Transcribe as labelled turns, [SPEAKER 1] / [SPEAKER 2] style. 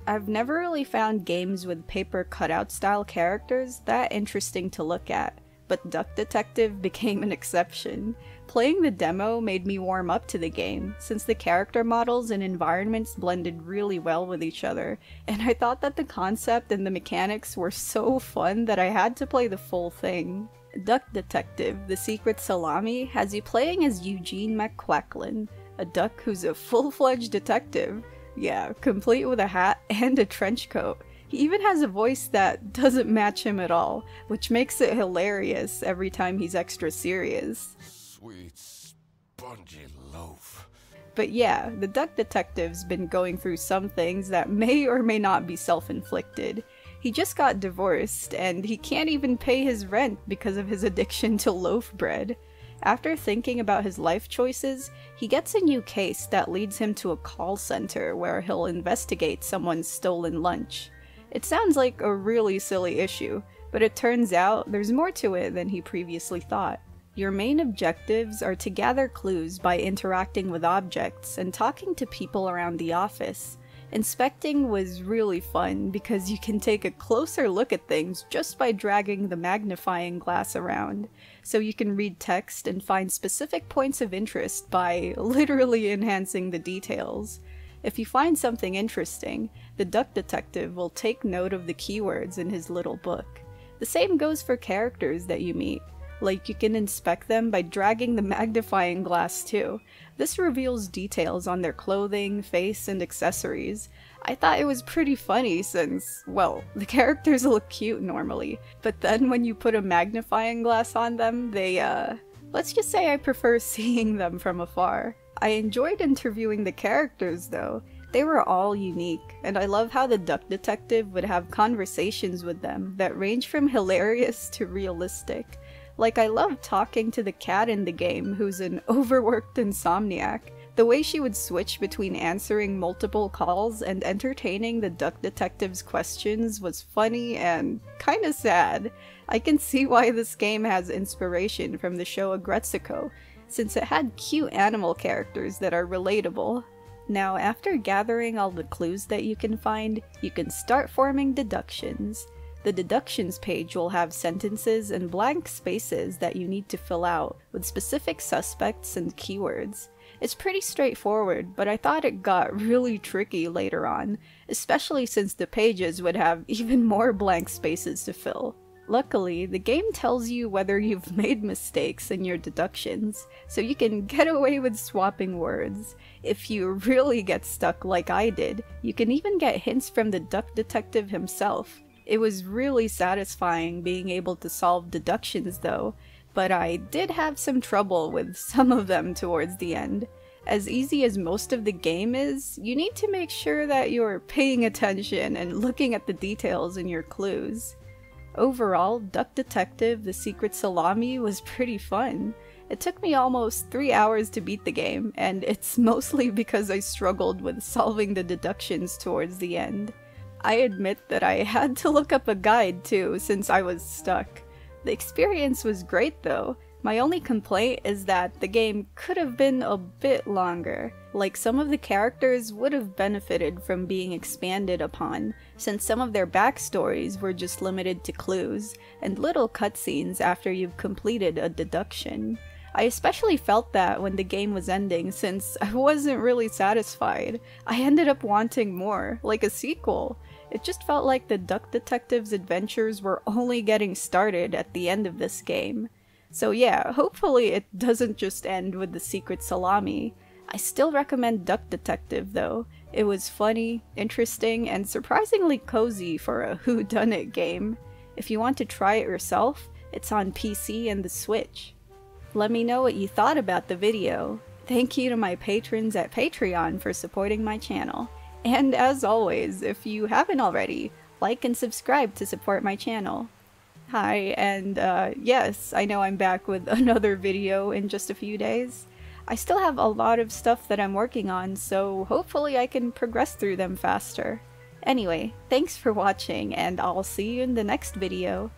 [SPEAKER 1] I've never really found games with paper cutout style characters that interesting to look at, but Duck Detective became an exception. Playing the demo made me warm up to the game, since the character models and environments blended really well with each other, and I thought that the concept and the mechanics were so fun that I had to play the full thing. Duck Detective: The Secret Salami has you playing as Eugene McQuacklin, a duck who's a full-fledged detective. Yeah, complete with a hat and a trench coat. He even has a voice that doesn't match him at all, which makes it hilarious every time he's extra serious.
[SPEAKER 2] Sweet, spongy loaf.
[SPEAKER 1] But yeah, the Duck Detective's been going through some things that may or may not be self-inflicted. He just got divorced, and he can't even pay his rent because of his addiction to loaf bread. After thinking about his life choices, he gets a new case that leads him to a call center where he'll investigate someone's stolen lunch. It sounds like a really silly issue, but it turns out there's more to it than he previously thought. Your main objectives are to gather clues by interacting with objects and talking to people around the office. Inspecting was really fun because you can take a closer look at things just by dragging the magnifying glass around, so you can read text and find specific points of interest by literally enhancing the details. If you find something interesting, the Duck Detective will take note of the keywords in his little book. The same goes for characters that you meet. Like, you can inspect them by dragging the magnifying glass too. This reveals details on their clothing, face, and accessories. I thought it was pretty funny since, well, the characters look cute normally, but then when you put a magnifying glass on them, they, let's just say I prefer seeing them from afar. I enjoyed interviewing the characters though. They were all unique, and I love how the Duck Detective would have conversations with them that range from hilarious to realistic. Like, I love talking to the cat in the game who's an overworked insomniac. The way she would switch between answering multiple calls and entertaining the Duck Detective's questions was funny and kinda sad. I can see why this game has inspiration from the show Aggretsuko, since it had cute animal characters that are relatable. Now, after gathering all the clues that you can find, you can start forming deductions. The deductions page will have sentences and blank spaces that you need to fill out, with specific suspects and keywords. It's pretty straightforward, but I thought it got really tricky later on, especially since the pages would have even more blank spaces to fill. Luckily, the game tells you whether you've made mistakes in your deductions, so you can get away with swapping words. If you really get stuck like I did, you can even get hints from the Duck Detective himself. It was really satisfying being able to solve deductions though, but I did have some trouble with some of them towards the end. As easy as most of the game is, you need to make sure that you're paying attention and looking at the details in your clues. Overall, Duck Detective: The Secret Salami was pretty fun. It took me almost 3 hours to beat the game, and it's mostly because I struggled with solving the deductions towards the end. I admit that I had to look up a guide too, since I was stuck. The experience was great though. My only complaint is that the game could have been a bit longer. Like, some of the characters would have benefited from being expanded upon, since some of their backstories were just limited to clues, and little cutscenes after you've completed a deduction. I especially felt that when the game was ending, since I wasn't really satisfied. I ended up wanting more, like a sequel. It just felt like the Duck Detective's adventures were only getting started at the end of this game. So yeah, hopefully it doesn't just end with the Secret Salami. I still recommend Duck Detective though. It was funny, interesting, and surprisingly cozy for a whodunit game. If you want to try it yourself, it's on PC and the Switch. Let me know what you thought about the video. Thank you to my patrons at Patreon for supporting my channel. And as always, if you haven't already, like and subscribe to support my channel. Hi, and yes, I know I'm back with another video in just a few days. I still have a lot of stuff that I'm working on, so hopefully I can progress through them faster. Anyway, thanks for watching, and I'll see you in the next video.